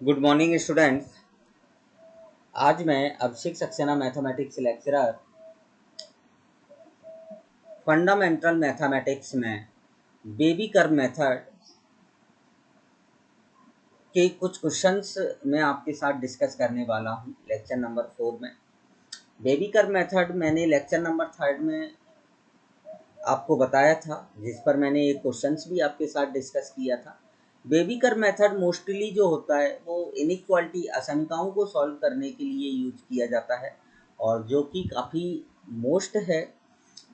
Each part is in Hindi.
Good morning students. आज मैं Abhishek Saxena mathematics lecturer fundamental mathematics में बेबी कर्व मेथड के कुछ क्वेश्चंस मैं आपके साथ डिस्कस करने वाला हूं। लेक्चर नंबर 4 में बेबी कर्व मेथड मैंने लेक्चर नंबर 3 में आपको बताया था, जिस पर मैंने एक क्वेश्चंस भी आपके साथ डिस्कस किया था। बेबी कर्व मेथड मोस्टली जो होता है वो इनइक्वालिटी असमीकरणों को सॉल्व करने के लिए यूज किया जाता है, और जो कि काफ़ी मोस्ट है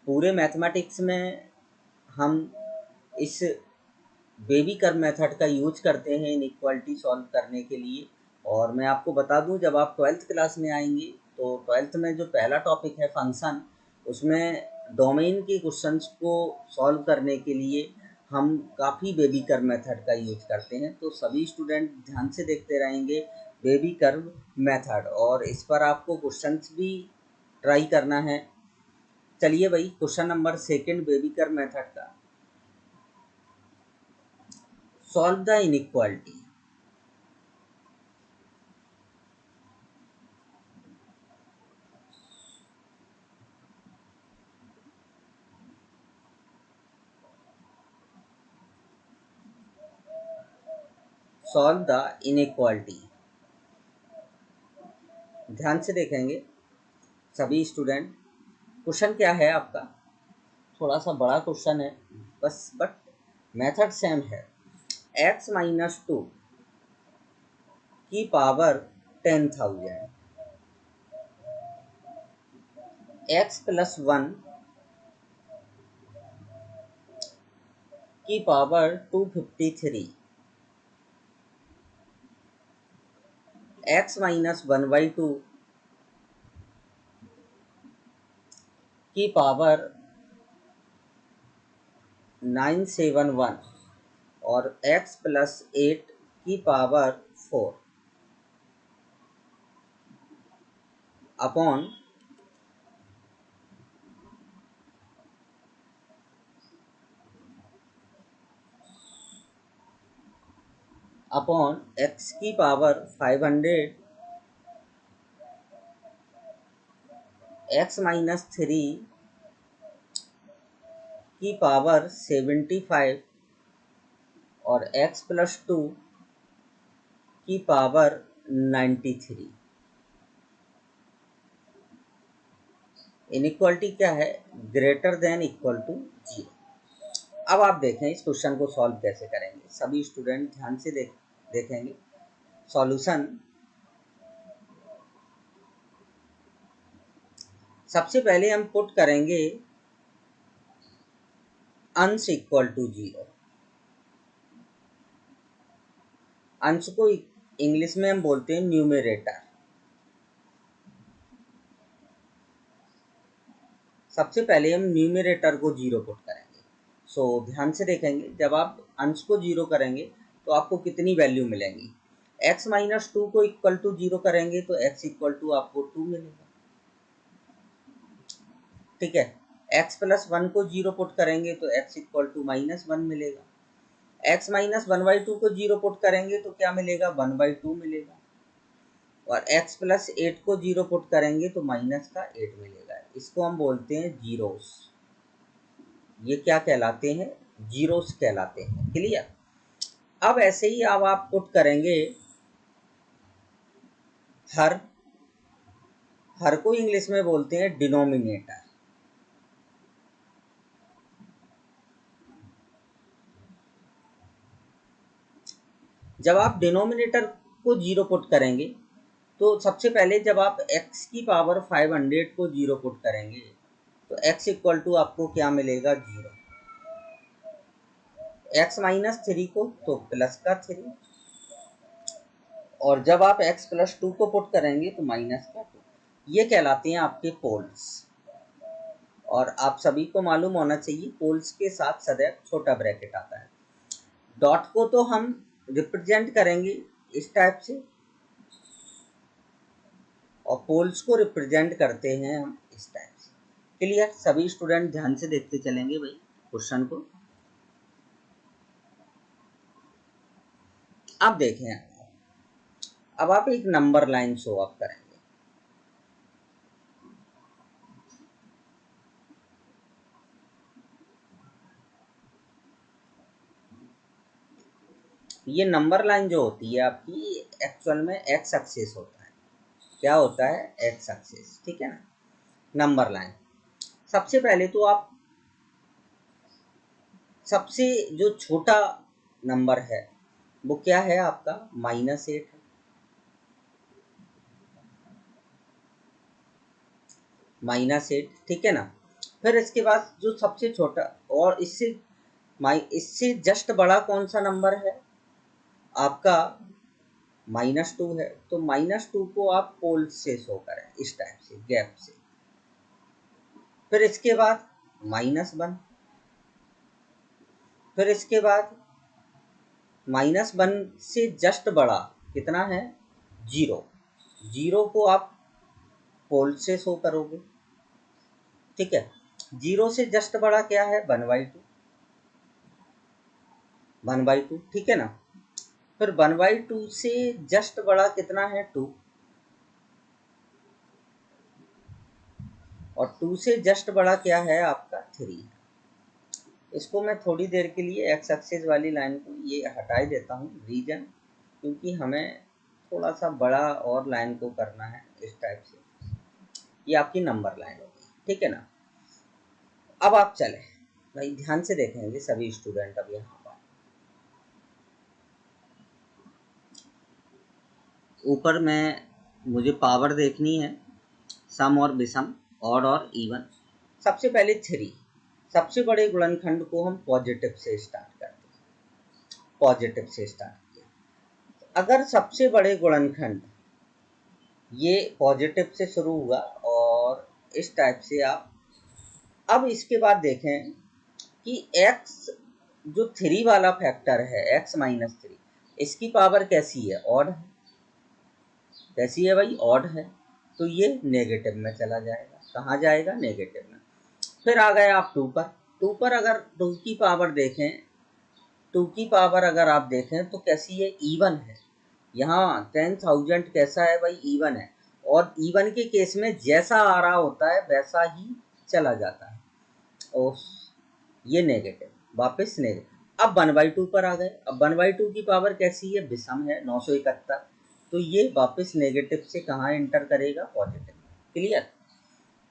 पूरे मैथमेटिक्स में। हम इस बेबी कर्व मेथड का यूज करते हैं इनइक्वालिटी सॉल्व करने के लिए। और मैं आपको बता दूं, जब आप 12th क्लास में आएंगे तो 12th में जो पहला टॉपिक है फंक्शन, उसमें डोमेन के क्वेश्चंस को सॉल्व करने के लिए हम काफ़ी बेबी कर्व मेथड का यूज करते हैं। तो सभी स्टूडेंट ध्यान से देखते रहेंगे बेबी कर्व मेथड, और इस पर आपको क्वेश्चंस भी ट्राई करना है। चलिए भाई, question number 2 wavy curve method का, solve the inequality. Solve the inequality, ध्यान से देखेंगे सभी स्टूडेंट। क्वेश्चन क्या है आपका, थोड़ा सा बड़ा क्वेश्चन है बस, बट मेथड सेम है। x-2 की पावर 10,000, x+1 की पावर 253, x-1/2 की पावर 971 और x+8 की पावर 4 अपॉन x की पावर 500, x-3 की पावर 75 और x+2 की पावर 93। इनइक्वालिटी क्या है, ग्रेटर देन इक्वल टू 0। अब आप देखें इस क्वेश्चन को सॉल्व कैसे करेंगे। सभी स्टूडेंट ध्यान से देखेंगे सॉल्यूशन। सबसे पहले हम पुट करेंगे अंश इक्वल टू 0। अंश को इंग्लिश में हम बोलते हैं न्यूमरेटर। सबसे पहले हम न्यूमरेटर को 0 पुट करेंगे। सो ध्यान से देखेंगे, जब आप अंश को 0 करेंगे तो आपको कितनी वैल्यू मिलेंगी। x-2 को इक्वल टू 0 करेंगे तो x इक्वल टू आपको 2 मिलेगा, ठीक है। x+1 को 0 पुट करेंगे तो x इक्वल टू -1 मिलेगा। x-1/2 को 0 पुट करेंगे तो क्या मिलेगा, 1/2 मिलेगा। और x+8 को 0 पुट करेंगे तो -8 मिलेगा। इसको हम बोलते हैं जीरोस। ये क्या कहलाते हैं, जीरोस कहलाते हैं। क्लियर। अब ऐसे ही अब आप पुट करेंगे हर। हर को इंग्लिश में बोलते हैं डिनोमिनेटर। जब आप डिनोमिनेटर को 0 पुट करेंगे तो सबसे पहले जब आप x की पावर 500 को 0 पुट करेंगे तो x इक्वल टू आपको क्या मिलेगा, 0। x-3 को तो प्लस का 3, और जब आप x+2 को पुट करेंगे तो माइनस का 2। ये कहलाते हैं आपके पोल्स। और आप सभी को मालूम होना चाहिए पोल्स के साथ सदैव छोटा ब्रैकेट आता है। डॉट को तो हम रिप्रेजेंट करेंगे इस टाइप से, और पोल्स को रिप्रेजेंट करते हैं हम इस टाइप से। क्लियर। सभी स्टूडेंट ध्यान से देखते चलेंगे भाई क्वेश्चन को। अब देखें, अब आप एक नंबर लाइन शो अप करेंगे। ये नंबर लाइन जो होती है आपकी, एक्चुअल में एक्स एक्सिस होता है। क्या होता है? एक्स एक्सिस, ठीक है ना, नंबर लाइन। सबसे पहले तो आप सबसे जो छोटा नंबर है वो क्या है आपका? -8 है। -8, ठीक है ना। फिर इसके बाद जो सबसे छोटा और इससे जस्ट बड़ा कौन सा नंबर है आपका? -2 है। तो -2 को आप पोल से शो करें इस टाइप से, गैप से। फिर इसके बाद -1, फिर इसके बाद -1 से जस्ट बड़ा कितना है? 0। 0 को आप पोल से शो करोगे, ठीक है। 0 से जस्ट बड़ा क्या है? 1/2, 1/2, ठीक है ना। फिर 1/2 से जस्ट बड़ा कितना है? 2, और 2 से जस्ट बड़ा क्या है आपका? 3। इसको मैं थोड़ी देर के लिए एक्स एक्सिस वाली लाइन को ये हटा ही देता हूँ, रीजन क्योंकि हमें थोड़ा सा बड़ा और लाइन को करना है इस टाइप से। ये आपकी नंबर लाइन होगी, ठीक है ना। अब आप चले भाई, ध्यान से देखेंगे सभी स्टूडेंट। अब यहाँ पर ऊपर में मुझे पावर देखनी है, सम और विषम, ऑड और इवन। सबसे पहले 3, सबसे बड़े गुणनखंड को हम पॉजिटिव से स्टार्ट करते हैं। पॉजिटिव से स्टार्ट किया, अगर सबसे बड़े गुणनखंड ये पॉजिटिव से शुरू हुआ और इस टाइप से आप, अब इसके बाद देखें कि x जो 3 वाला फैक्टर है, x -3, इसकी पावर कैसी है? ऑड है। कैसी है भाई? ऑड है। तो ये नेगेटिव में चला जाएगा। कहाँ जाएगा? नेगेटिव में। फिर आ गए आप 2 पर। 2 पर अगर 2 की पावर देखें, 2 की पावर अगर आप देखें तो कैसी है? इवन है। यहाँ 10,000 कैसा है भाई? इवन है। और इवन के केस में जैसा आ रहा होता है वैसा ही चला जाता है। और ये नेगेटिव, वापस नेगेटिव। अब 1/2 पर आ गए। अब 1/2 की पावर कैसी है? विषम है, 971। तो ये वापस नेगेटिव से कहाँ एंटर करेगा? पॉजिटिव। क्लियर।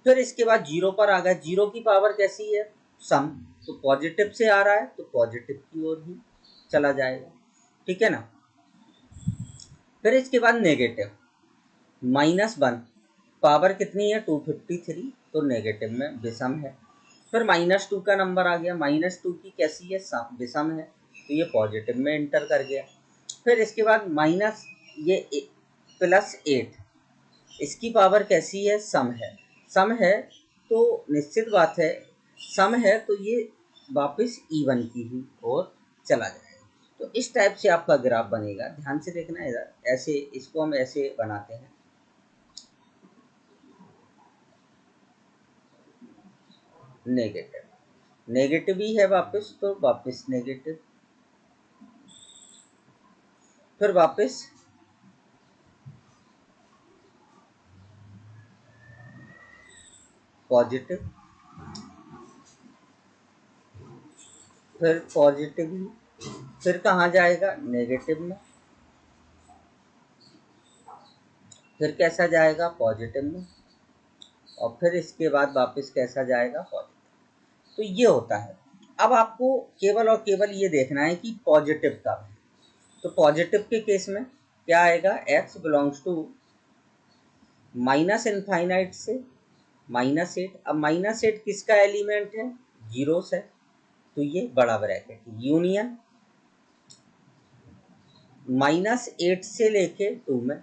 फिर इसके बाद 0 पर आ गए। 0 की पावर कैसी है? सम। तो पॉजिटिव से आ रहा है तो पॉजिटिव की ओर ही चला जाएगा, ठीक है ना। फिर इसके बाद नेगेटिव, -1, पावर कितनी है? 253, तो नेगेटिव में विषम है। फिर -2 का नंबर आ गया। -2 की कैसी है? विषम है, तो ये पॉजिटिव में एंटर कर गया। फिर इसके बाद +8, इसकी पावर कैसी है? सम है। सम है तो निश्चित बात है, सम है तो ये वापस इवन की ही ओर चला जाएगा। तो इस टाइप से आपका ग्राफ बनेगा। ध्यान से देखना इधर, ऐसे इसको हम ऐसे बनाते हैं। नेगेटिव, नेगेटिव ही है वापस, तो वापस नेगेटिव। फिर वापस पॉजिटिव, फिर पॉजिटिव ही, फिर कहाँ जाएगा? नेगेटिव में। फिर कैसा जाएगा? पॉजिटिव में। और फिर इसके बाद वापस कैसा जाएगा? पॉजिटिव। तो ये होता है। अब आपको केवल और केवल ये देखना है कि पॉजिटिव कब है। तो पॉजिटिव के केस में क्या आएगा? x बिलोंग्स टू -∞ से -8। अब -8 किसका एलिमेंट है? जीरोस है, तो ये बड़ा ब्रैकेट यूनियन -8 से लेके 2 में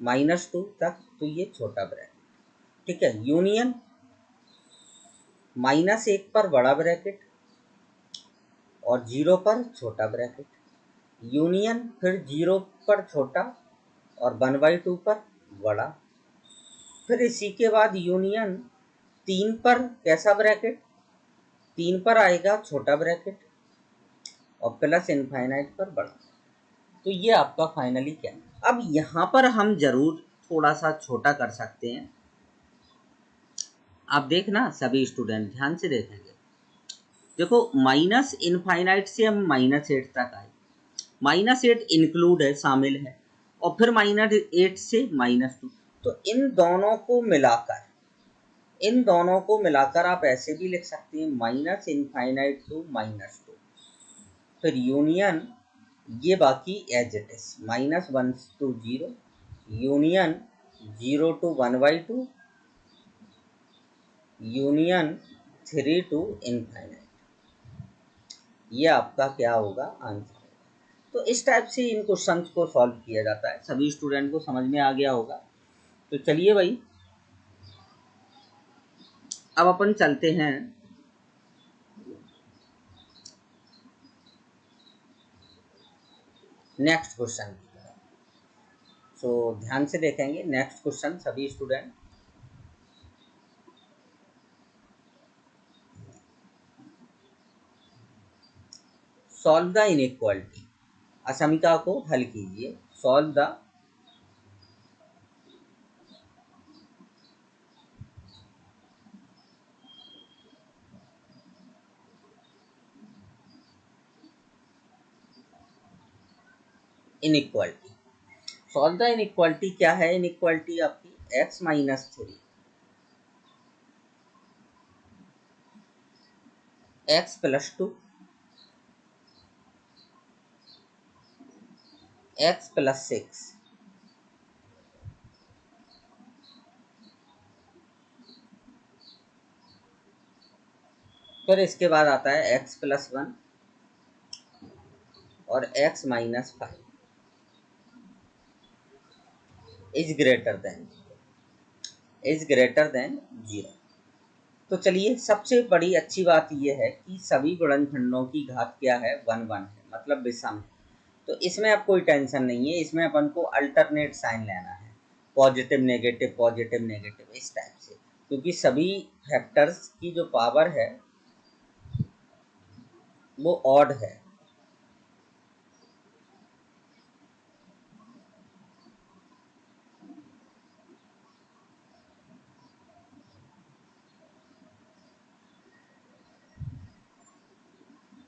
-2 तक, तो ये छोटा ब्रैकेट, ठीक है। यूनियन -1 पर बड़ा ब्रैकेट और 0 पर छोटा ब्रैकेट। यूनियन फिर 0 पर छोटा और 1/2 पर बड़ा। फिर इसी के बाद यूनियन 3 पर कैसा ब्रैकेट? 3 पर आएगा छोटा ब्रैकेट और +∞ पर बड़ा। तो ये आपका फाइनली क्या है। अब यहाँ पर हम जरूर थोड़ा सा छोटा कर सकते हैं। आप देखना सभी स्टूडेंट ध्यान से देखेंगे। देखो माइनस इनफाइनाइट से हम -8 तक आए, -8 इंक्लूड है, शामिल है, और फिर -8 से -2। तो इन दोनों को मिलाकर आप ऐसे भी लिख सकते हैं माइनस इनफाइनाइट टू -2, फिर यूनियन ये बाकी as it is -1 to 0, union 0 to 1/2, union 3 to infinite. ये आपका क्या होगा आंसर। तो इस टाइप से इन क्वेश्चंस को सॉल्व किया जाता है। सभी स्टूडेंट को समझ में आ गया होगा। तो चलिए भाई अब अपन चलते हैं नेक्स्ट क्वेश्चन की तरफ। सो ध्यान से देखेंगे नेक्स्ट क्वेश्चन सभी स्टूडेंट। सॉल्व द इनइक्वालिटी, असमीका को हल कीजिए। Solve the inequality. Solve the inequality क्या है? इनइक्वालिटी आपकी x-3 x+2 x+6 फिर इसके बाद आता है x+1 और x-5 इज ग्रेटर देन 0। तो चलिए सबसे बड़ी अच्छी बात यह है कि सभी गुणनखंडों की घात क्या है? 1 1 है, मतलब विषम है। तो इसमें अब कोई टेंशन नहीं है, इसमें अपन को अल्टरनेट साइन लेना है, पॉजिटिव नेगेटिव इस टाइप से, क्योंकि सभी फैक्टर्स की जो पावर है वो ऑड है।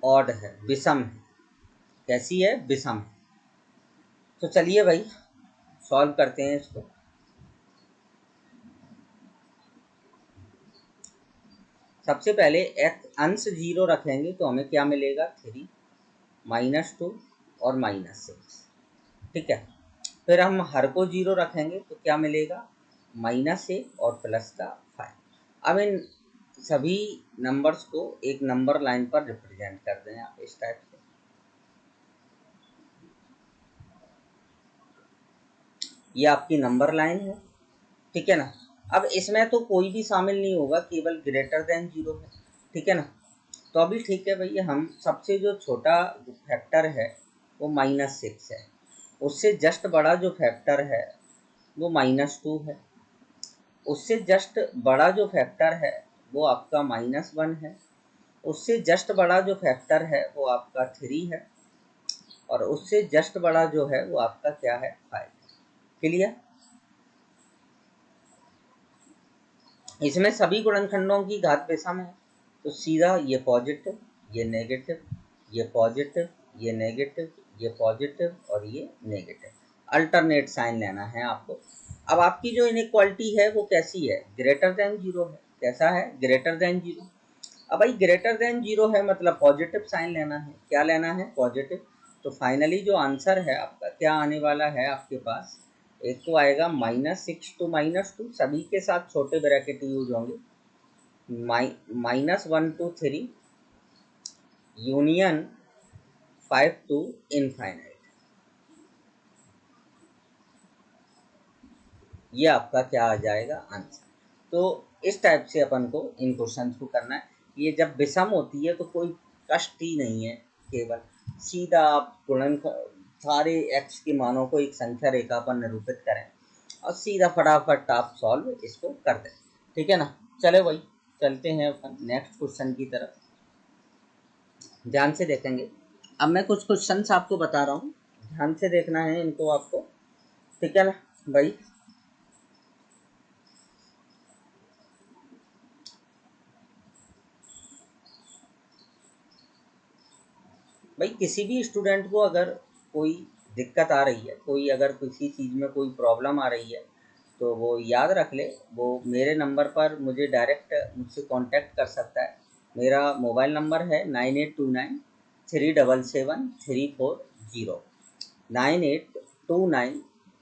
ऑड है, विषम है। कैसी है? विषम है। तो चलिए भाई सॉल्व करते हैं इसको। सबसे पहले अंश 0 रखेंगे तो हमें क्या मिलेगा? 3 -2 और -6। ठीक है। फिर हम हर को 0 रखेंगे तो क्या मिलेगा? -1 और प्लस का 5। अब इन सभी नंबर्स को एक नंबर लाइन पर रिप्रेजेंट कर दें आप इस टाइप से। ये आपकी नंबर लाइन है, ठीक है ना। अब इसमें तो कोई भी शामिल नहीं होगा, केवल ग्रेटर देन 0 है, ठीक है ना। तो अभी ठीक है भैया, हम सबसे जो छोटा फैक्टर है वो -6 है, उससे जस्ट बड़ा जो फैक्टर है वो -2 है, उससे जस्ट बड़ा जो फैक्टर है वो आपका -1 है, उससे जस्ट बड़ा जो फैक्टर है वो आपका 3 है, और उससे जस्ट बड़ा जो है वो आपका क्या है? 5। क्लियर? इसमें सभी गुणनखंडों की घात विषम है, तो सीधा ये पॉजिटिव, ये नेगेटिव, ये पॉजिटिव, ये नेगेटिव, ये पॉजिटिव और ये नेगेटिव, अल्टरनेट साइन लेना है आपको। अब आपकी जो इनइक्वालिटी है वो कैसी है? ग्रेटर देन 0 है। कैसा है? Greater than 0। अब भाई ग्रेटर देन 0 है मतलब पॉजिटिव साइन लेना है। क्या लेना है? पॉजिटिव। तो फाइनली जो आंसर है आपका क्या आने वाला है आपके पास? एक तो आएगा -6 to -2, सभी के साथ छोटे ब्रैकेट यूज होंगे, -1 to 3 यूनियन 5 to इनफाइनाइट। ये आपका क्या आ जाएगा? आंसर। तो इस टाइप से अपन को इन क्वेश्चन को करना है। ये जब विषम होती है तो कोई कष्ट ही नहीं है, केवल सीधा आप गुणन सारे x के मानों को एक संख्या रेखा पर निरूपित करें और सीधा फटाफट आप सॉल्व इसको कर दें। ठीक है ना। चलो भाई चलते हैं अपन नेक्स्ट क्वेश्चन की तरफ। ध्यान से देखेंगे। अब मैं कुछ क्वेश्चंस आपको बता रहा हूँ, ध्यान से देखना है इनको आपको, ठीक है ना भाई। भाई किसी भी स्टूडेंट को अगर कोई दिक्कत आ रही है, कोई अगर किसी चीज़ में कोई प्रॉब्लम आ रही है, तो वो याद रख ले, वो मेरे नंबर पर मुझे डायरेक्ट मुझसे कांटेक्ट कर सकता है। मेरा मोबाइल नंबर है 9829 377 340, 9829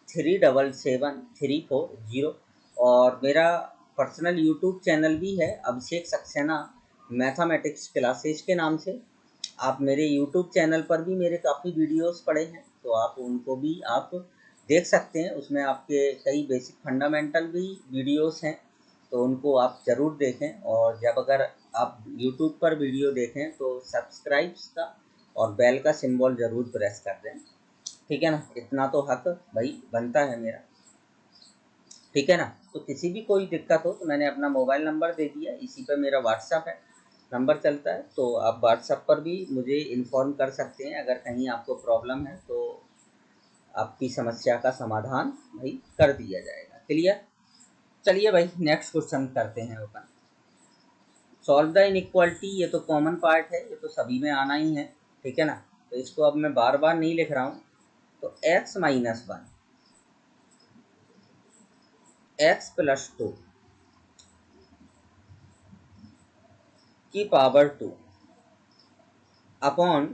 377 340। और मेरा पर्सनल यूट्यूब चैनल भी है, अभिषेक सक्सेना मैथमेटिक्स क्लासेस के नाम से। आप मेरे यूट्यूब चैनल पर भी मेरे काफ़ी वीडियोस पड़े हैं, तो आप उनको भी आप देख सकते हैं। उसमें आपके कई बेसिक फंडामेंटल भी वीडियोस हैं, तो उनको आप ज़रूर देखें। और जब अगर आप यूट्यूब पर वीडियो देखें तो सब्सक्राइब्स का और बेल का सिंबल ज़रूर प्रेस कर दें, ठीक है ना। इतना तो हक भाई बनता है मेरा, ठीक है ना। तो किसी भी कोई दिक्कत हो तो मैंने अपना मोबाइल नंबर दे दिया, इसी पर मेरा व्हाट्सअप है नंबर चलता है, तो आप व्हाट्सअप पर भी मुझे इन्फॉर्म कर सकते हैं अगर कहीं आपको प्रॉब्लम है, तो आपकी समस्या का समाधान भाई कर दिया जाएगा। क्लियर। चलिए भाई नेक्स्ट क्वेश्चन करते हैं अपन। सॉल्व द इनइक्वालिटी, ये तो कॉमन पार्ट है, ये तो सभी में आना ही है, ठीक है ना। तो इसको अब मैं बार बार नहीं लिख रहा हूँ। तो x-1 x+2 की power 2 upon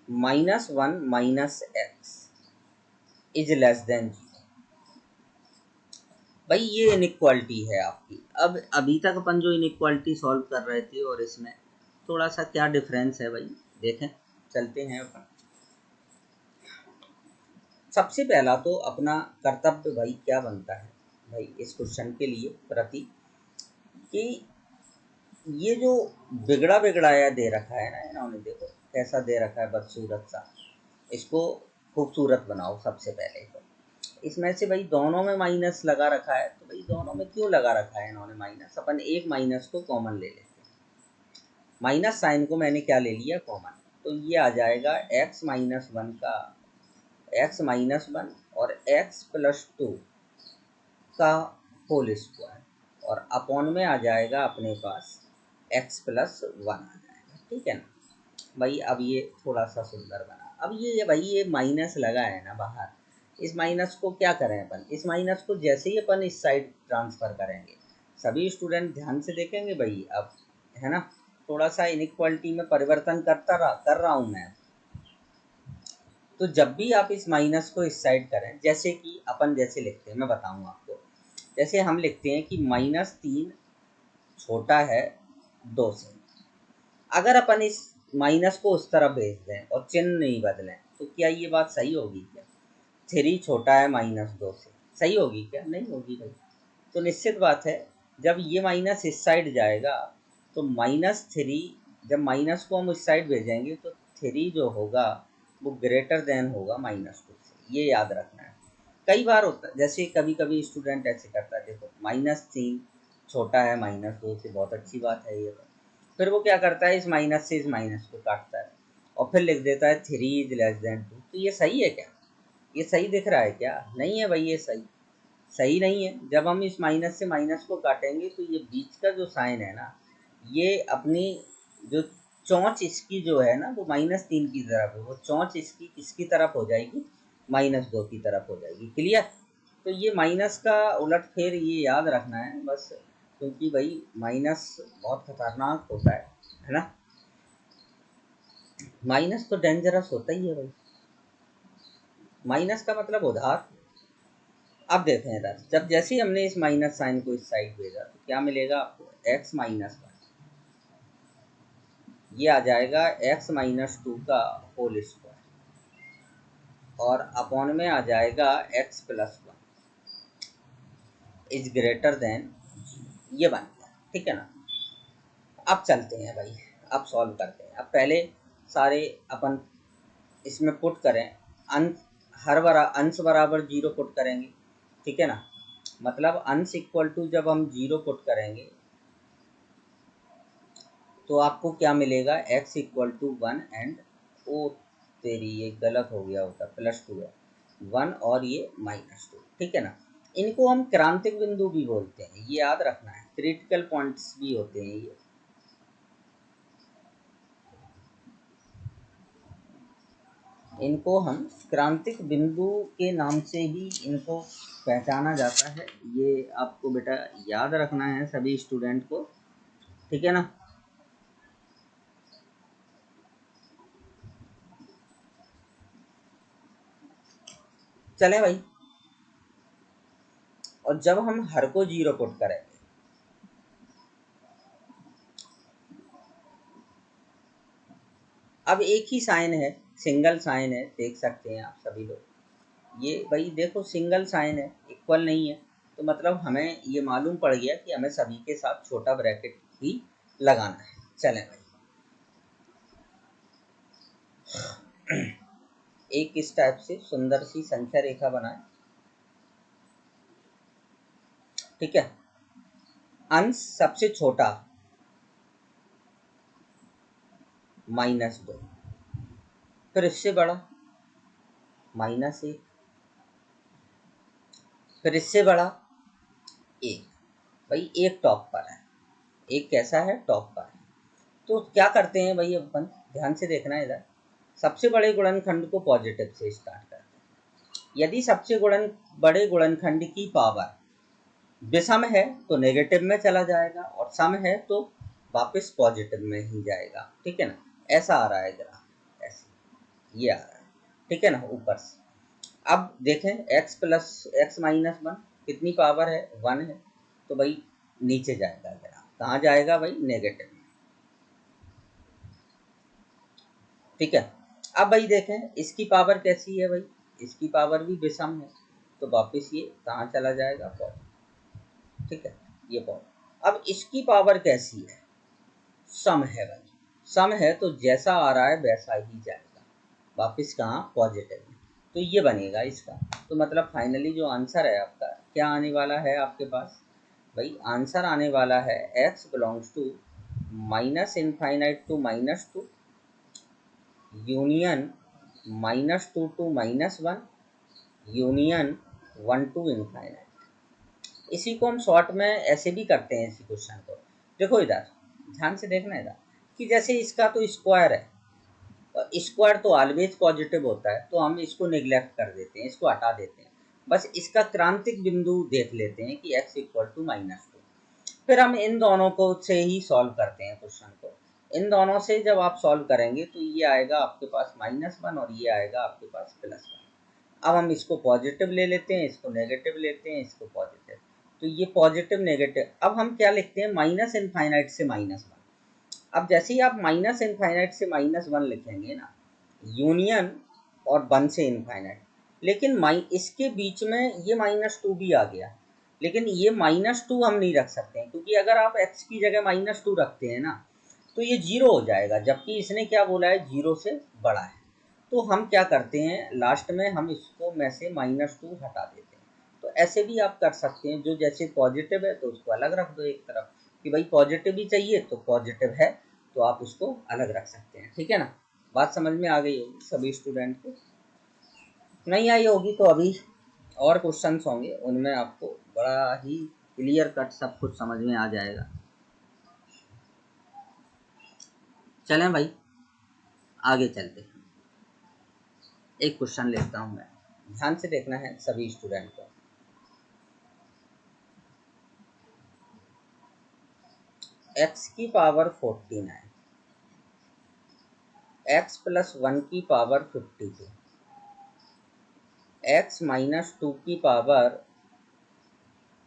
-1 - x is less than 0। भाई ये इनइक्वालिटी है आपकी। अब अभी तक अपन जो इनइक्वालिटी सॉल्व कर रहे थे और इसमें थोड़ा सा क्या डिफरेंस है भाई, देखें, चलते हैं अपन। सबसे पहला तो अपना कर्तव्य भाई क्या बनता है भाई इस क्वेश्चन के लिए प्रति, कि ये जो बिगड़ा बिगड़ाया दे रखा है ना इन्होंने, देखो कैसा दे रखा है बदसूरत सा, इसको खूबसूरत बनाओ सबसे पहले। तो इसमें से भाई दोनों में माइनस लगा रखा है, तो भाई दोनों में क्यों लगा रखा है इन्होंने माइनस, अपन एक माइनस को कॉमन ले लेते हैं। माइनस साइन को मैंने क्या ले लिया, कॉमन। तो ये आ जाएगा x-1 का x-1 और x+2 का होल स्क्वायर, और अपॉन में आ जाएगा अपने पास x+1 आ जाएगा, ठीक है ना भाई। अब ये थोड़ा सा सुंदर बना। अब ये भाई ये माइनस लगा है ना बाहर, इस माइनस को क्या करें अपन, इस माइनस को जैसे ही अपन इस साइड ट्रांसफ़र करेंगे, सभी स्टूडेंट ध्यान से देखेंगे भाई, अब है ना, थोड़ा सा इनइक्वालिटी में परिवर्तन कर रहा हूँ मैं। तो जब भी आप इस माइनस को इस साइड करें, जैसे कि अपन जैसे लिखते हैं, मैं बताऊँ आपको, जैसे हम लिखते हैं कि -3 छोटा है 2 से। अगर अपन इस माइनस को उस तरफ भेज दें और चिन्ह नहीं बदलें, तो क्या ये बात सही होगी क्या? 3 छोटा है -2 से, सही होगी क्या? नहीं होगी भाई। तो निश्चित बात है, जब ये माइनस इस साइड जाएगा तो -3, जब माइनस को हम उस साइड भेजेंगे तो 3 जो होगा वो ग्रेटर देन होगा -2 से, ये याद रखना है। कई बार होता है, जैसे कभी कभी स्टूडेंट ऐसे करता है, देखो -3 छोटा है -2 से, बहुत अच्छी बात है ये तो। फिर वो क्या करता है, इस माइनस से इस माइनस को काटता है और फिर लिख देता है 3 इज लेस देन 2। तो ये सही है क्या? ये सही दिख रहा है क्या? नहीं है भाई, ये सही सही नहीं है। जब हम इस माइनस से माइनस को काटेंगे तो ये बीच का जो साइन है ना, ये अपनी जो चोंच इसकी जो है ना वो -3 की तरफ है, वो चोंच इसकी किसकी तरफ हो जाएगी, -2 की तरफ हो जाएगी। क्लियर। तो ये माइनस का उलटफेर ये याद रखना है बस, क्योंकि भाई माइनस बहुत खतरनाक होता है ना। माइनस तो डेंजरस होता ही है भाई, माइनस का मतलब उधार। अब देखें इधर, जब जैसे ही हमने इस माइनस साइन को इस साइड भेजा तो क्या मिलेगा आपको, x-1, ये आ जाएगा x-2 का होल स्क्वायर, और अपॉन में आ जाएगा x+1 इज ग्रेटर देन, ये बन गया, ठीक है ना। अब चलते हैं भाई, अब सॉल्व करते हैं। अब पहले सारे अपन इसमें पुट करें, अंश अंश बराबर 0 पुट करेंगे, ठीक है ना। मतलब अंश इक्वल टू जब हम 0 पुट करेंगे तो आपको क्या मिलेगा, x = 1 एंड ओ तेरी ये गलत हो गया होता, +2 है 1 और ये -2, ठीक है ना। इनको हम क्रांतिक बिंदु भी बोलते हैं, ये याद रखना है, क्रिटिकल पॉइंट्स भी होते हैं ये। इनको हम क्रांतिक बिंदु के नाम से ही इनको पहचाना जाता है। ये आपको बेटा याद रखना है सभी स्टूडेंट को, ठीक है ना। चलें भाई, और जब हम हर को 0 पुट करेंगे, अब एक ही साइन है, सिंगल साइन है, देख सकते हैं आप सभी लोग। ये भाई देखो सिंगल साइन है, इक्वल नहीं है, तो मतलब हमें ये मालूम पड़ गया कि हमें सभी के साथ छोटा ब्रैकेट ही लगाना है। चलें भाई, एक इस टाइप से सुंदर सी संख्या रेखा बनाएं, ठीक है। अंश सबसे छोटा -2, फिर इससे बड़ा -1, फिर इससे बड़ा 1। भाई एक टॉप पर है, एक कैसा है, टॉप पर है। तो क्या करते हैं भाई अपन, ध्यान से देखना है इधर, सबसे बड़े गुणनखंड को पॉजिटिव से स्टार्ट करते हैं। यदि सबसे बड़े गुणनखंड की पावर विषम है तो नेगेटिव में चला जाएगा, और सम है तो वापस पॉजिटिव में ही जाएगा, ठीक है ना। ऐसा आ रहा है ग्राफ, ऐसे ये आ रहा है, ठीक है ना, ऊपर से। अब देखें x प्लस x माइनस 1 कितनी पावर है, 1 है, तो भाई नीचे जाएगा ग्राफ, कहाँ जाएगा भाई, नेगेटिव में, ठीक है। अब भाई देखें इसकी पावर कैसी है भाई, इसकी पावर भी विषम है, तो वापस ये कहाँ चला जाएगा, पॉजिटिव, ठीक है, ये पॉजिटिव। अब इसकी पावर कैसी है, सम है भाई, सम है तो जैसा आ रहा है वैसा ही जाएगा, वापस कहाँ, पॉजिटिव में, तो ये बनेगा इसका। तो मतलब फाइनली जो आंसर है आपका क्या आने वाला है आपके पास भाई, आंसर आने वाला है x belongs to -∞ to -2 union -2 to -1 union 1 to infinite. इसी को हम शॉर्ट में ऐसे भी करते हैं इसी क्वेश्चन को। देखो इधर ध्यान से देखना इधर, कि जैसे इसका तो स्क्वायर है, और स्क्वायर तो ऑलवेज पॉजिटिव होता है, तो हम इसको निगलेक्ट कर देते हैं, इसको हटा देते हैं, बस इसका क्रांतिक बिंदु देख लेते हैं कि x इक्वल टू -2। फिर हम इन दोनों को से ही सॉल्व करते हैं क्वेश्चन को। इन दोनों से जब आप सॉल्व करेंगे तो ये आएगा आपके पास -1 और ये आएगा आपके पास +1। अब हम इसको पॉजिटिव ले लेते हैं, इसको नेगेटिव लेते हैं, इसको पॉजिटिव, तो ये पॉजिटिव नेगेटिव। अब हम क्या लिखते हैं, -∞ से -1। अब जैसे ही आप -∞ से -1 लिखेंगे ना, यूनियन और 1 से इनफाइनाइट, लेकिन इसके बीच में ये -2 भी आ गया, लेकिन ये -2 हम नहीं रख सकते हैं, क्योंकि अगर आप x की जगह -2 रखते हैं ना तो ये 0 हो जाएगा, जबकि इसने क्या बोला है, 0 से बड़ा है। तो हम क्या करते हैं, लास्ट में हम इसको में से -2 हटा देते हैं। तो ऐसे भी आप कर सकते हैं, जो जैसे पॉजिटिव है तो उसको अलग रख दो एक तरफ, कि भाई पॉजिटिव ही चाहिए तो पॉजिटिव है तो आप उसको अलग रख सकते हैं, ठीक है ना। बात समझ में आ गई होगी सभी स्टूडेंट को, नहीं आई होगी तो अभी और क्वेश्चंस होंगे, उनमें आपको बड़ा ही क्लियर कट सब कुछ समझ में आ जाएगा। चलें भाई आगे चलते हैं, एक क्वेश्चन लेता हूँ मैं, ध्यान से देखना है सभी स्टूडेंट को। x की पावर 49, x प्लस 1 की पावर 52, x माइनस 2 की पावर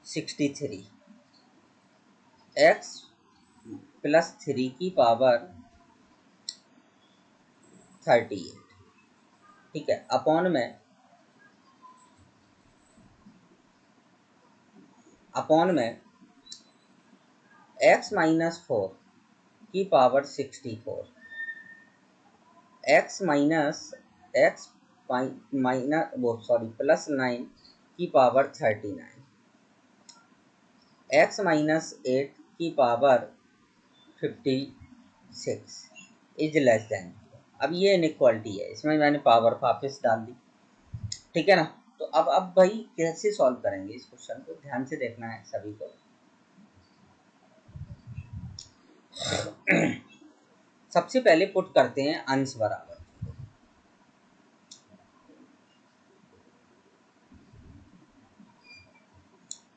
63, x प्लस 3 की पावर 38, ठीक है, अपॉन में x माइनस 4 की power 64, x minus x minus plus 9 की पावर 39, x माइनस 8 की पावर 56 इज लेस देन। अब ये इनइक्वालिटी है, इसमें मैंने पावर वापस डाल दी, ठीक है ना। तो अब भाई कैसे सॉल्व करेंगे इस क्वेश्चन को, ध्यान से देखना है सभी को। सबसे पहले पुट करते हैं अंश बराबर,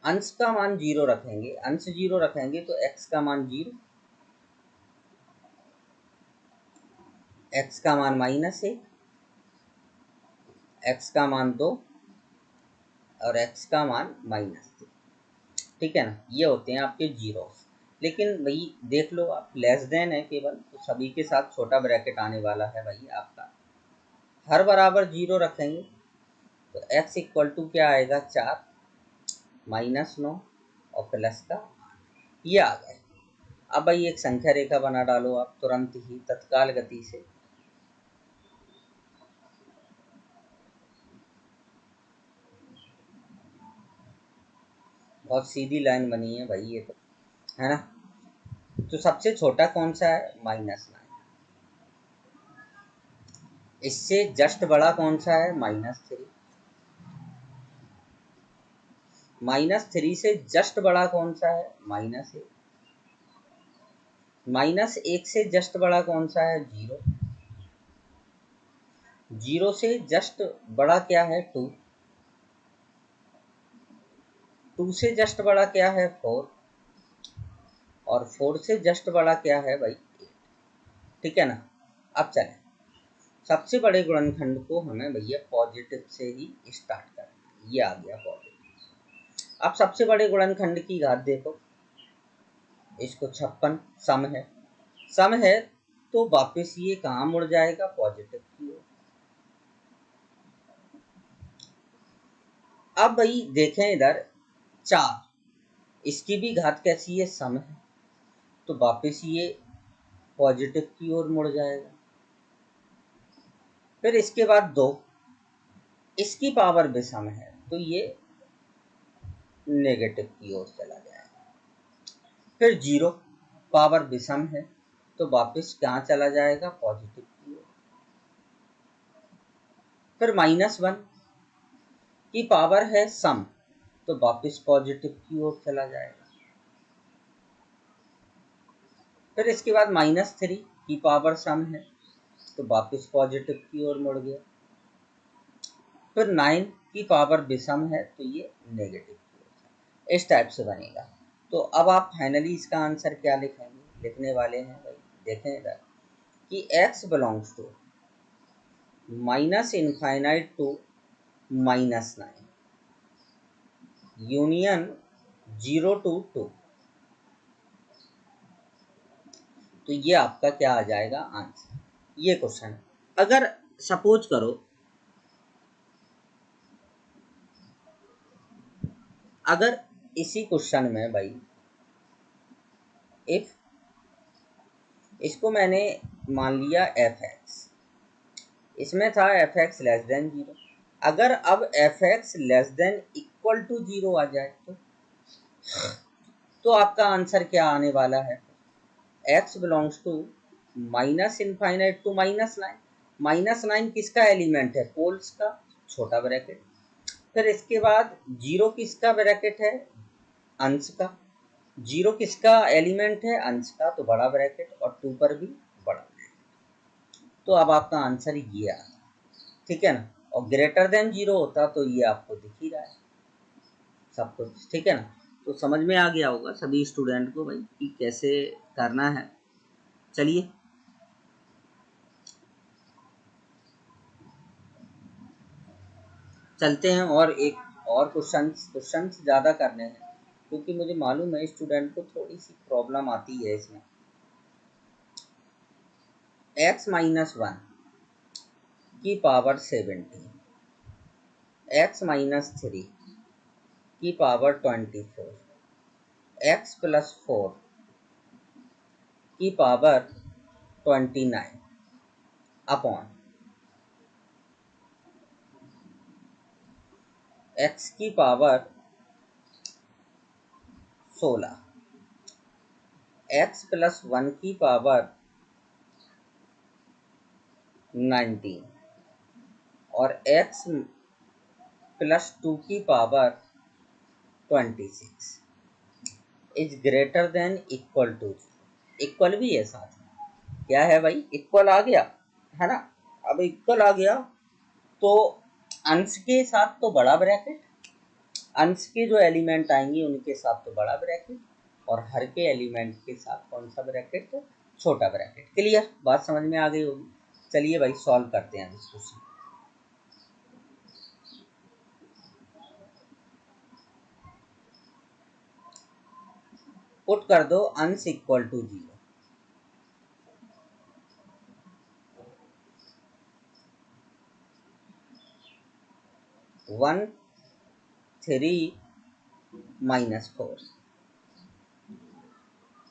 अंश का मान 0 रखेंगे, अंश 0 रखेंगे तो x का मान 0, x का मान -1, x का मान 2 और x का मान -3, ठीक है ना। ये होते हैं आपके जीरोस। लेकिन भाई देख लो आप, लेस देन है केवल, तो सभी के साथ छोटा ब्रैकेट आने वाला है भाई आपका। हर बराबर 0 रखेंगे तो x इक्वल टू क्या आएगा, 4 -9 और प्लस का, ये आ गए। अब भाई एक संख्या रेखा बना डालो आप तुरंत ही, तत्काल गति से। बहुत सीधी लाइन बनी है भाई ये तो, है ना। तो सबसे छोटा कौन सा है, -9। इससे जस्ट बड़ा कौन सा है, -3। -3 से जस्ट बड़ा कौन सा है, -1। -1 से जस्ट बड़ा कौन सा है, 0। 0 से जस्ट बड़ा क्या है, 2। 2 से जस्ट बड़ा क्या है, 4। और 4 से जस्ट बड़ा क्या है भाई, 8, ठीक है ना। अब चलें, सबसे बड़े गुणनखंड को हमें भैया पॉजिटिव से ही स्टार्ट करना है, ये आ गया पॉजिटिव। अब सबसे बड़े गुणनखंड की घात देखो, इसको 56 सम है, सम है तो वापस ये कहाँ मुड़ जाएगा, पॉजिटिव की ओर। अब भाई देखें इधर 4, इसकी भी घात कैसी है, सम है, तो वापस ये पॉजिटिव की ओर मुड़ जाएगा। फिर इसके बाद 2, इसकी पावर विषम है तो ये नेगेटिव की ओर चला जाएगा। फिर 0 पावर विषम है तो वापस कहाँ चला जाएगा, पॉजिटिव की ओर। फिर -1 की पावर है सम तो वापस पॉजिटिव की ओर चला जाएगा। फिर इसके बाद -3 की पावर सम है तो वापस पॉजिटिव की ओर मुड़ गया। फिर 9 की पावर विषम है तो ये नेगेटिव की ओर, इस टाइप से बनेगा। तो अब आप फाइनली इसका आंसर क्या लिखेंगे, लिखने वाले हैं भाई, देखें इधर कि x belongs to -∞ to -9 union 0 to 2। तो ये आपका क्या आ जाएगा आंसर, ये क्वेश्चन है। अगर सपोज करो, अगर इसी क्वेश्चन में भाई इफ इसको मैंने मान लिया fx, इसमें था fx लेस देन 0, अगर अब fx less than equal to 0 आ जाए तो आपका आंसर क्या आने वाला है, x बिलोंग्स टू -∞ टू -9। -9 किसका एलिमेंट है, पोल्स का, छोटा ब्रैकेट। फिर इसके बाद 0 किसका ब्रैकेट है, अंश का। 0 किसका एलिमेंट है, अंश का, तो बड़ा ब्रैकेट, और 2 पर भी बड़ा ब्रैकेट। तो अब आपका आंसर ये आ, ठीक है ना। और ग्रेटर देन 0 होता तो ये आपको दिख ही रहा है सब कुछ, ठीक है ना। तो समझ में आ गया होगा सभी स्टूडेंट को भाई कि कैसे करना है। चलिए चलते हैं, और एक और क्वेश्चंस ज़्यादा करने हैं, क्योंकि मुझे मालूम है स्टूडेंट को थोड़ी सी प्रॉब्लम आती है इसमें। x-1 की पावर 70, x-3 की पावर 24, x+4 की पावर 29 अपॉन x की पावर 16, x+1 की पावर 19 और x प्लस 2 की power 26 is greater than equal to, equal भी है साथ में, क्या है भाई, इक्वल आ गया है ना। अब इक्वल आ गया तो अंश के साथ तो बड़ा ब्रैकेट, अंश के जो एलिमेंट आएंगे उनके साथ तो बड़ा ब्रैकेट, और हर के एलिमेंट के साथ कौन सा ब्रैकेट, छोटा ब्रैकेट। क्लियर, बात समझ में आ गई होगी। चलिए भाई सॉल्व करते हैं इस क्वेश्चन। पुट कर दो अंश इक्वल टू 0, 1 3 -4,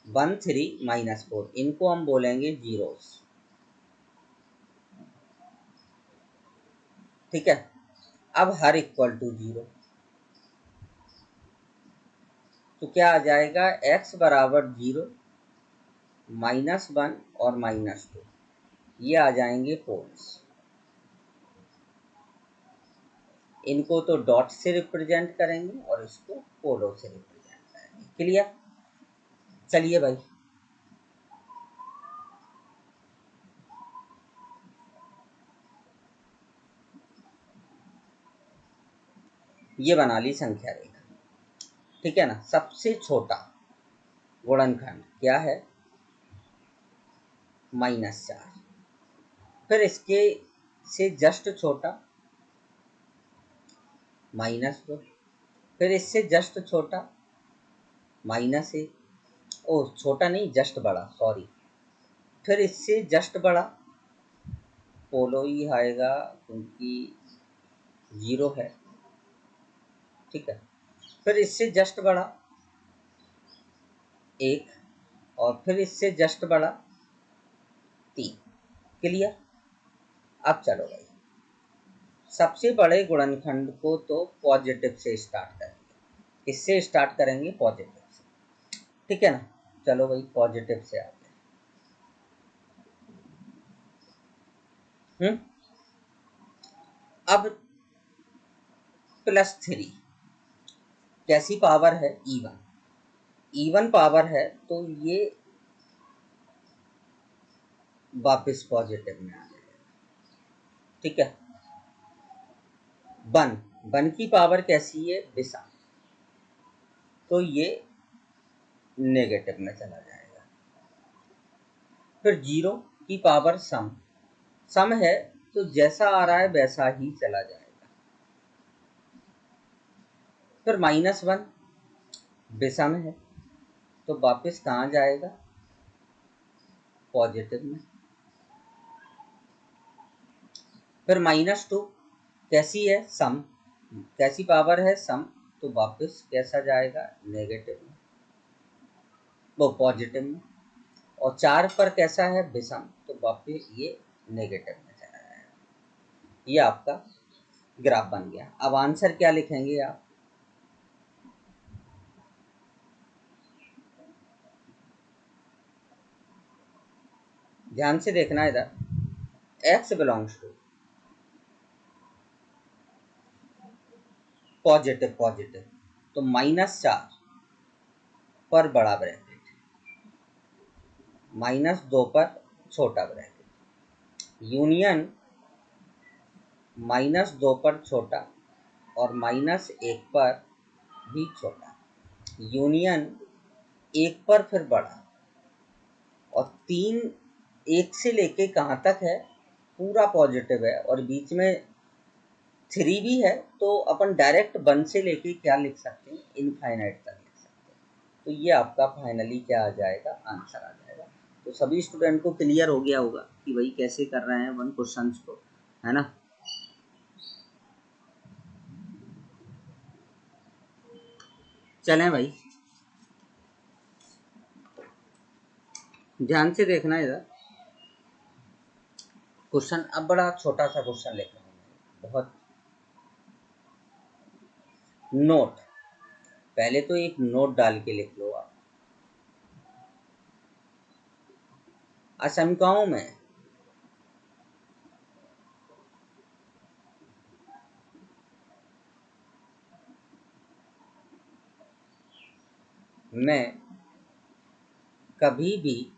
1 3 -4, इनको हम बोलेंगे जीरोस। ठीक है, अब हर इक्वल टू 0, तो क्या आ जाएगा, x बराबर 0, -1 और -2, ये आ जाएंगे पोल्स। इनको तो डॉट से रिप्रेजेंट करेंगे और इसको पोलो से रिप्रेजेंट करेंगे। क्लियर, चलिए भाई ये बना ली संख्या रेखा। ठीक है ना, सबसे छोटा गुणनखंड क्या है, -4, फिर इसके से जस्ट छोटा -2, फिर इससे जस्ट छोटा -1, ओ छोटा नहीं जस्ट बड़ा, सॉरी, फिर इससे जस्ट बड़ा पोलो ही आएगा क्योंकि 0 है। ठीक है, फिर इससे जस्ट बड़ा 1, और फिर इससे जस्ट बड़ा 3। क्लियर, अब चलो भाई सबसे बड़े गुणनखंड को तो पॉजिटिव से स्टार्ट करेंगे, इससे स्टार्ट करेंगे पॉजिटिव से। ठीक है ना, चलो भाई पॉजिटिव से आते हैं। अब +3 कैसी पावर है, इवन, इवन पावर है, तो ये वापस पॉजिटिव में आ जाएगा। ठीक है, 1, 1 की पावर कैसी है, विषम, तो ये नेगेटिव में चला जाएगा। फिर 0 की पावर सम, सम है तो जैसा आ रहा है वैसा ही चला जाएगा। फिर -1 विषम है तो वापस कहाँ जाएगा, पॉजिटिव में। फिर -2 कैसी है, सम, कैसी पावर है, सम, तो वापस कैसा जाएगा, नेगेटिव में, वो पॉजिटिव में। और 4 पर कैसा है, विषम, तो वापस ये नेगेटिव में चला जाएगा। ये आपका ग्राफ बन गया। अब आंसर क्या लिखेंगे आप, ध्यान से देखना इधर, x belongs to positive, positive, तो -4 पर बड़ा ब्रैकेट, -2 पर छोटा ब्रैकेट, यूनियन -2 पर छोटा और -1 पर भी छोटा, यूनियन 1 पर फिर बड़ा, और 3 1 से लेके कहाँ तक है, पूरा पॉजिटिव है, और बीच में 3 भी है, तो अपन डायरेक्ट 1 से लेके क्या लिख सकते हैं, इनफाइनाइट तक लिख सकते हैं। तो ये आपका फाइनली क्या आ जाएगा, आंसर आ जाएगा। तो सभी स्टूडेंट को क्लियर हो गया होगा कि भाई कैसे कर रहे हैं 1 क्वेश्चंस को, है ना। चलें भाई ध्यान से देखना इधर क्वेश्चन। अब बड़ा छोटा सा क्वेश्चन लिख रहा हूँ, बहुत नोट, पहले तो एक नोट डाल के लिख लो आप। आशंकाओं में मैं कभी भी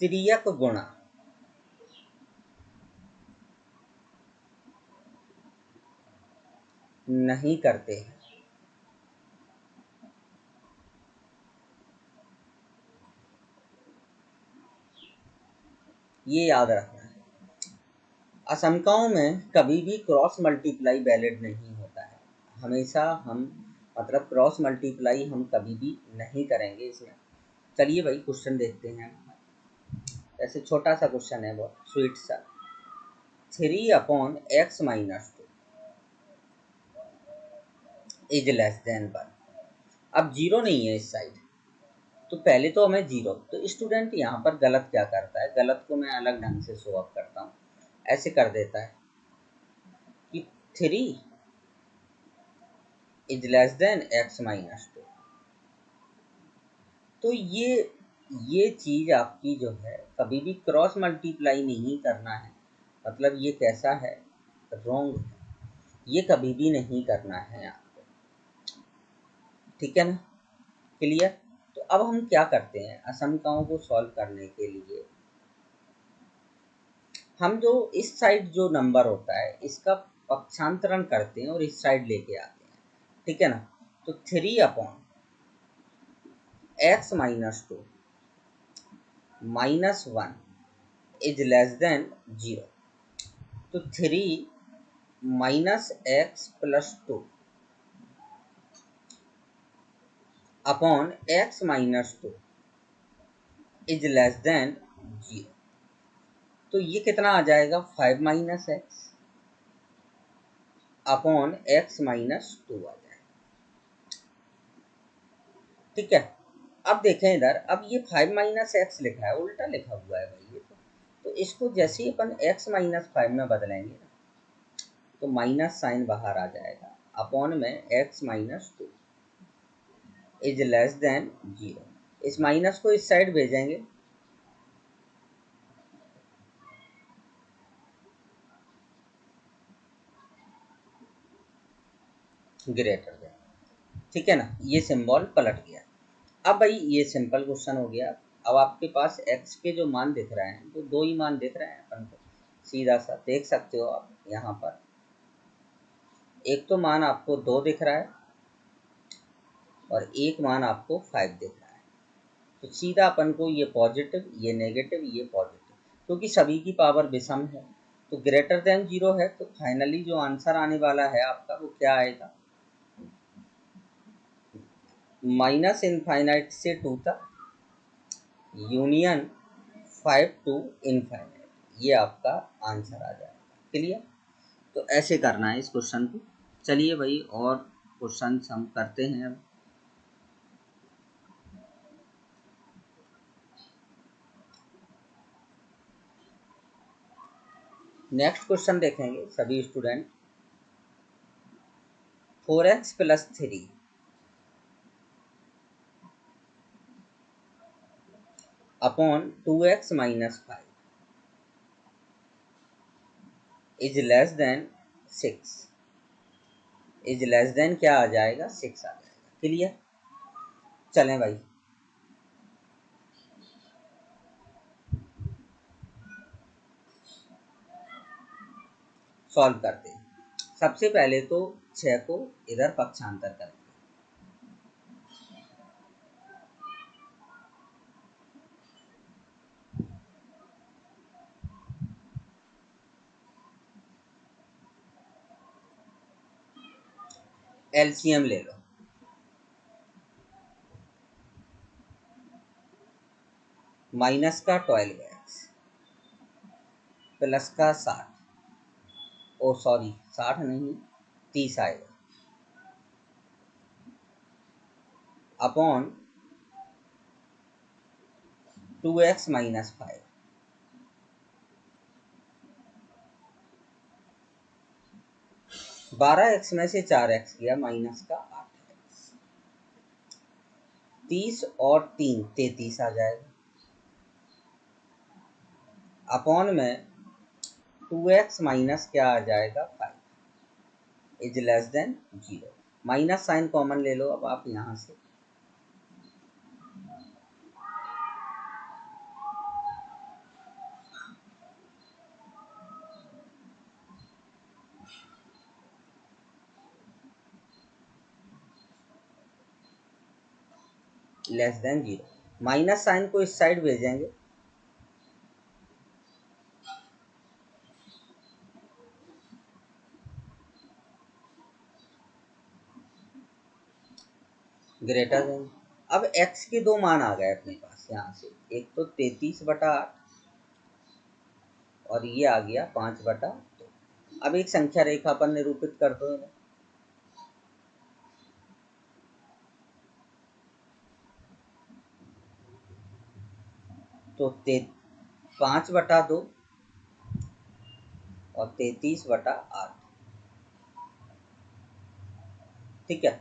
तिर्यक गुणा नहीं करते हैं। ये याद रखना है। असंख्याओं में कभी भी क्रॉस मल्टीप्लाई वैलिड नहीं होता है। हमेशा हम मतलब क्रॉस मल्टीप्लाई हम कभी भी नहीं करेंगे इसमें। चलिए भाई क्वेश्चन देखते हैं। ऐसे छोटा सा क्वेश्चन है, बहुत स्वीट सा। 3/x-2 is less then 1। अब जीरो नहीं है इस साइड, तो पहले तो हमें जीरो। तो स्टूडेंट यहाँ पर गलत क्या करता है, गलत को मैं अलग ढंग से शो अप करता हूँ। ऐसे कर देता है कि 3 इज लेस देन x-2। तो ये चीज आपकी जो है, कभी भी क्रॉस मल्टीप्लाई नहीं करना है। मतलब ये कैसा है, रॉन्ग है, ये कभी भी नहीं करना है आपको। ठीक है ना, क्लियर। तो अब हम क्या करते हैं, असंख्याओं को सॉल्व करने के लिए हम जो इस साइड जो नंबर होता है इसका पक्षांतरण करते हैं और इस साइड लेके आते हैं। ठीक है ना। तो 3/x-2 -1 इज लेस देन 0। तो 3 -x+2 upon x-2 is less than 0। तो ये कितना आ जाएगा, 5 - x अपॉन x-2 आ जाएगा। ठीक है। अब देखें इधर, अब ये 5 - x लिखा है, उल्टा लिखा हुआ है भाई ये तो इसको जैसे ही अपन x-5 में बदलेंगे तो माइनस साइन बाहर आ जाएगा, अपॉन में x-2 इज लेस देन 0। इस माइनस को इस साइड भेजेंगे, ग्रेटर देन। ठीक है ना, ये सिंबल पलट गया। अब भाई ये सिंपल क्वेश्चन हो गया। अब आपके पास x के जो मान दिख रहे हैं, तो दो ही मान दिख रहे हैं अपन को, सीधा सा देख सकते हो आप यहाँ पर। एक तो मान आपको 2 दिख रहा है और एक मान आपको 5 दिख रहा है। तो सीधा अपन को ये पॉजिटिव, ये नेगेटिव, ये पॉजिटिव, क्योंकि सभी की पावर विषम है। तो ग्रेटर देन 0 है, तो फाइनली जो आंसर आने वाला है आपका वो क्या आएगा, माइनस इनफाइनाइट से 2 तक यूनियन 5 to इनफाइनाइट, ये आपका आंसर आ जाएगा। क्लियर। तो ऐसे करना है इस क्वेश्चन को। चलिए भाई और क्वेश्चन हम करते हैं अब। नेक्स्ट क्वेश्चन देखेंगे सभी student. 4x+3 upon 2x-5 is less then 6। Is less then क्या आ जाएगा, 6 आ जाएगा। क्लियर। चलें भाई सॉल्व करते हैं। सबसे पहले तो 6 को इधर पक्षांतर करें। एलसीएम ले लो। माइनस का 12x प्लस का 60, ओ सॉरी 60 नहीं 30 आएगा, अपॉन 2x-5। 12x में से 4x गया, माइनस का 8x। 30 और 3 33 आ जाएगा, अपॉन में 2x माइनस क्या आ जाएगा, 5। Is less than 0। Minus sign common ले लो अब आप यहाँ से, लेस देन 0। माइनस साइन को इस साइड भेजेंगे, ग्रेटर देन। अब x के दो मान आ गए अपने पास यहाँ से, एक तो 33/8 और ये आ गया 5/2। अब एक संख्या रेखा पर निरूपित कर दो इन्हें, तो 5/2 और 33/8। ठीक है,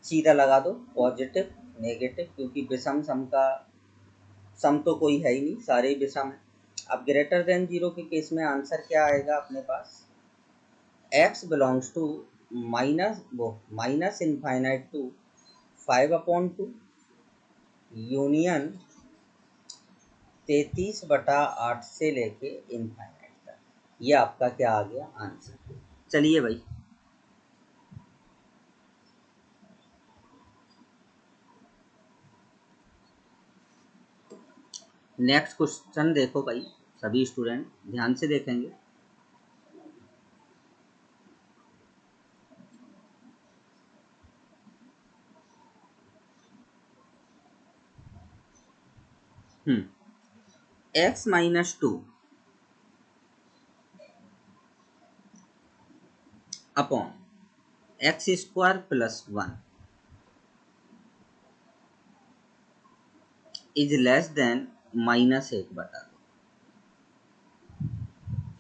सीधा लगा दो पॉजिटिव नेगेटिव, क्योंकि विषम सम का सम तो कोई है ही नहीं, सारे ही विषम है। अब ग्रेटर देन 0 के केस में आंसर क्या आएगा अपने पास, x belongs to minus infinite to 5/2 union 33/8 से लेके इनफाइनाइट तक। ये आपका क्या आ गया आंसर। चलिए भाई, नेक्स्ट क्वेश्चन देखो भाई, सभी स्टूडेंट ध्यान से देखेंगे। x minus 2 upon x² plus 1 is less then -1/2।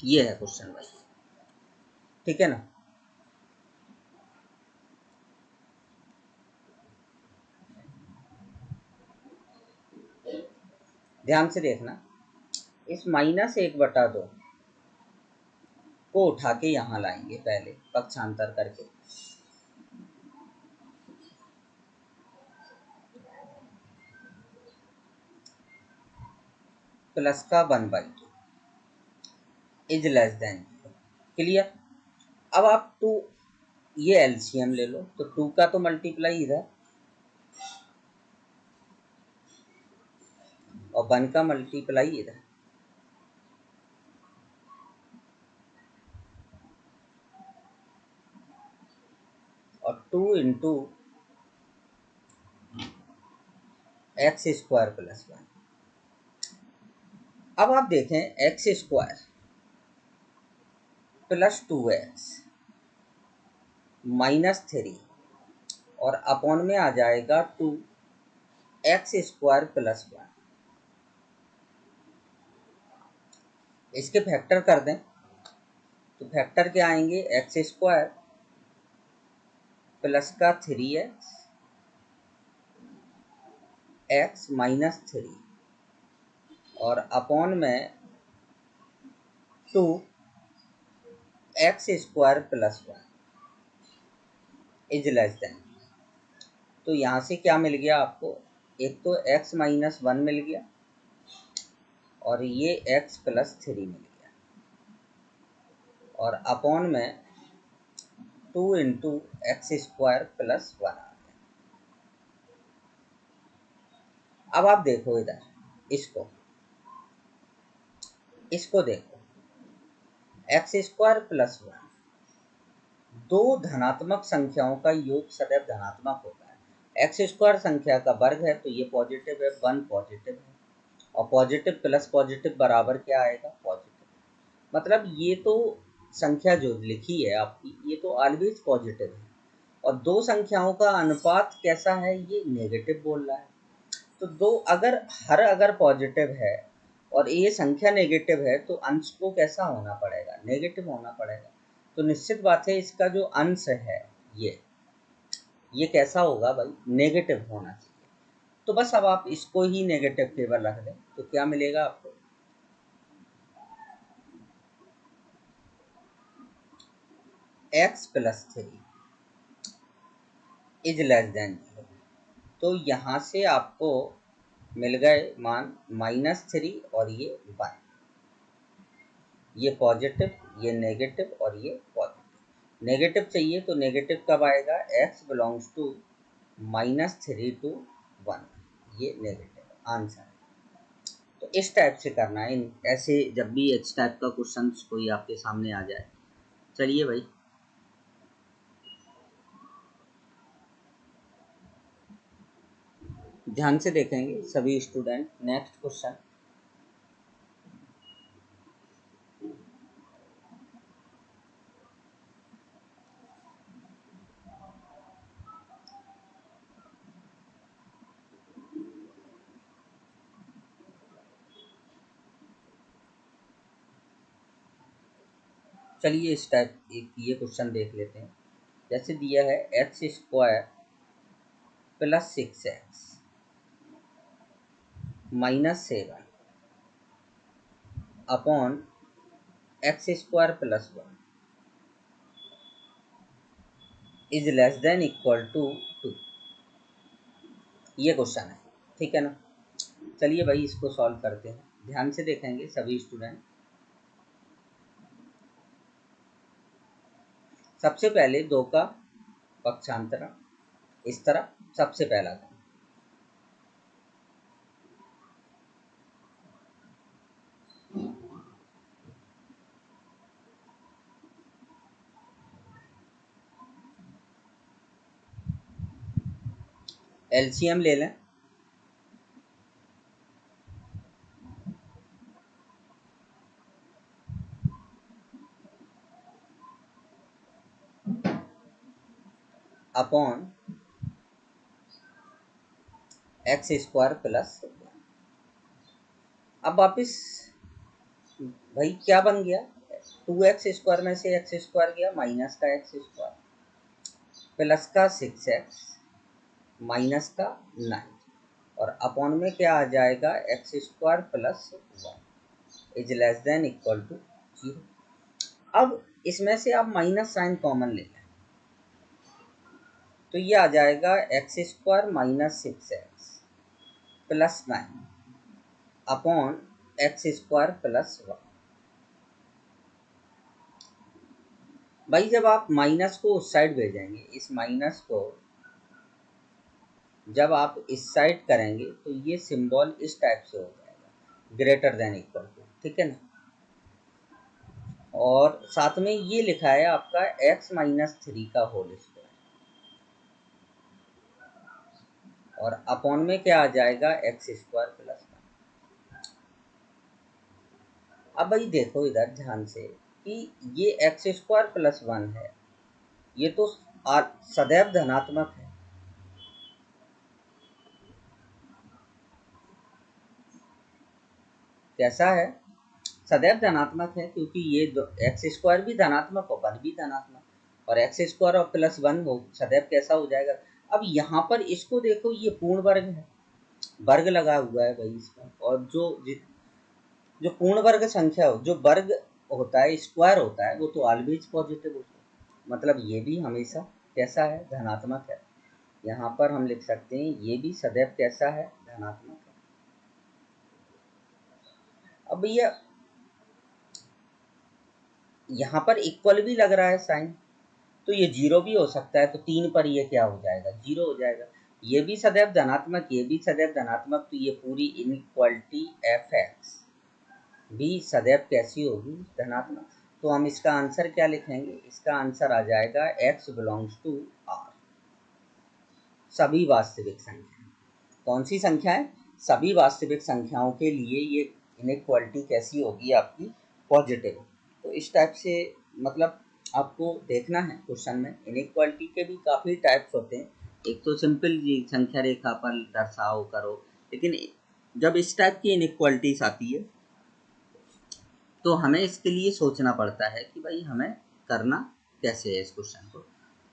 ये है क्वेश्चन भाई, ठीक है ना। ध्यान से देखना, इस -1/2 को उठा के यहाँ लाएंगे, पहले पक्षांतर करके, प्लस का 1/2 इज लेस देन। क्लियर। अब आप 2 ये एलसीएम ले लो, तो 2 का तो मल्टीप्लाई इधर और 1 का मल्टीप्लाई इधर, और 2 इंटू x² प्लस 1। अब आप देखें x² प्लस 2x -3 और अपॉन में आ जाएगा 2x² प्लस 1। इसके फैक्टर कर दें तो फैक्टर क्या आएंगे, x² प्लस का 3x x -3 और अपॉन में 2x² plus 1 is less then. तो यहाँ से क्या मिल गया आपको, एक तो x -1 मिल गया और ये x प्लस 3 मिल गया और अपॉन में 2 इंटू x² प्लस 1 आ गया। अब आप देखो इधर, इसको देखो, x² प्लस 1, दो धनात्मक संख्याओं का योग सदैव धनात्मक होता है। x² संख्या का वर्ग है तो ये पॉजिटिव है, 1 पॉजिटिव है, और पॉजिटिव प्लस पॉजिटिव बराबर क्या आएगा, पॉजिटिव। मतलब ये तो संख्या जो लिखी है आपकी, ये तो ऑलवेज पॉजिटिव है, और दो संख्याओं का अनुपात कैसा है, ये नेगेटिव बोल रहा है। तो दो अगर पॉजिटिव है और ये संख्या नेगेटिव है, तो अंश को कैसा होना पड़ेगा, नेगेटिव होना पड़ेगा। तो निश्चित बात है इसका जो अंश है ये कैसा होगा भाई, नेगेटिव होना चाहिए। तो बस अब आप इसको ही नेगेटिव केवल रख दें तो क्या मिलेगा आपको, x plus 3 is less than 0। तो यहाँ से आपको मिल गए मान -3 और ये 1, ये पॉजिटिव, ये नेगेटिव और ये पॉजिटिव। नेगेटिव चाहिए तो नेगेटिव कब आएगा, x बिलोंग्स टू -3 to 1, ये नेगेटिव आंसर है। तो इस टाइप से करना है, ऐसे जब भी इस टाइप का क्वेश्चन कोई आपके सामने आ जाए। चलिए भाई, ध्यान से देखेंगे सभी स्टूडेंट। नेक्स्ट क्वेश्चन, चलिए इस टाइप एक ये क्वेश्चन देख लेते हैं। जैसे दिया है x² plus 6x -7 upon x² plus 1 is less than equal to 2। ये क्वेश्चन है, ठीक है ना। चलिए भाई इसको सॉल्व करते हैं, ध्यान से देखेंगे सभी स्टूडेंट। सबसे पहले 2 का पक्षांतरण इस तरह, सबसे पहला काम। एलसीएम ले लें, अपॉन x² प्लस 1। अब वापिस भाई क्या बन गया, 2x² में से x² गया, माइनस का x² प्लस का 6x माइनस का 9 और अपॉन में क्या आ जाएगा, x² plus 1 is less than equal to 0। अब इसमें से आप माइनस साइन कॉमन ले लें तो ये आ जाएगा x² minus 6x plus 9 upon x² plus 1। भाई जब आप माइनस को उस साइड भेजेंगे, इस माइनस को जब आप इस साइड करेंगे तो ये सिंबल इस टाइप से हो जाएगा, ग्रेटर देन इक्वल टू, ठीक है ना। और साथ में ये लिखा है आपका x - 3 का होल स्क्वायर और अपॉन में क्या आ जाएगा, x² प्लस 1। अब भाई देखो इधर ध्यान से कि ये x² प्लस 1 है, ये तो सदैव धनात्मक है। कैसा है, सदैव धनात्मक है, क्योंकि ये x² भी धनात्मक हो, 1 भी धनात्मक और x² और प्लस 1 हो, सदैव कैसा हो जाएगा। अब यहाँ पर इसको देखो, ये पूर्ण वर्ग है, वर्ग लगा हुआ है भाई इसका, और जो पूर्ण वर्ग संख्या हो, जो वर्ग होता है, स्क्वायर होता है, वो तो ऑलवेज पॉजिटिव होता है, मतलब ये भी हमेशा कैसा है, धनात्मक है। यहाँ पर हम लिख सकते हैं ये भी सदैव कैसा है, धनात्मक है। अब भैया यहाँ पर इक्वल भी लग रहा है साइन, तो ये 0 भी हो सकता है, तो 3 पर ये क्या हो जाएगा, 0 हो जाएगा। ये भी सदैव धनात्मक, ये भी सदैव धनात्मक, तो ये पूरी इनइक्वालिटी fx भी सदैव कैसी होगी, धनात्मक। तो हम इसका आंसर क्या लिखेंगे, इसका आंसर आ जाएगा x बिलोंग्स टू r। सभी वास्तविक संख्या, कौन सी संख्या है, सभी वास्तविक संख्याओं के लिए ये इनइक्वालिटी कैसी होगी आपकी, पॉजिटिव। तो इस टाइप से मतलब आपको देखना है क्वेश्चन में। इनइक्वालिटी के भी काफ़ी टाइप्स होते हैं, एक तो सिंपल जी संख्या रेखा पर दर्शाओ करो, लेकिन जब इस टाइप की इनइक्वालिटीज आती है तो हमें इसके लिए सोचना पड़ता है कि भाई हमें करना कैसे है इस क्वेश्चन को।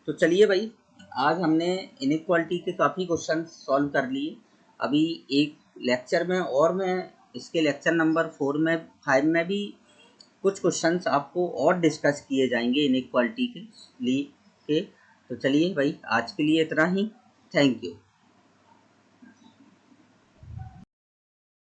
तो चलिए भाई, आज हमने इनइक्वालिटी के काफ़ी क्वेश्चन सॉल्व कर लिए। अभी एक लेक्चर में और मैं इसके लेक्चर नंबर 4 में 5 में भी कुछ क्वेश्चंस आपको और डिस्कस किए जाएंगे इनइक्वालिटी के लिए के। तो चलिए भाई, आज के लिए इतना ही। Thank you.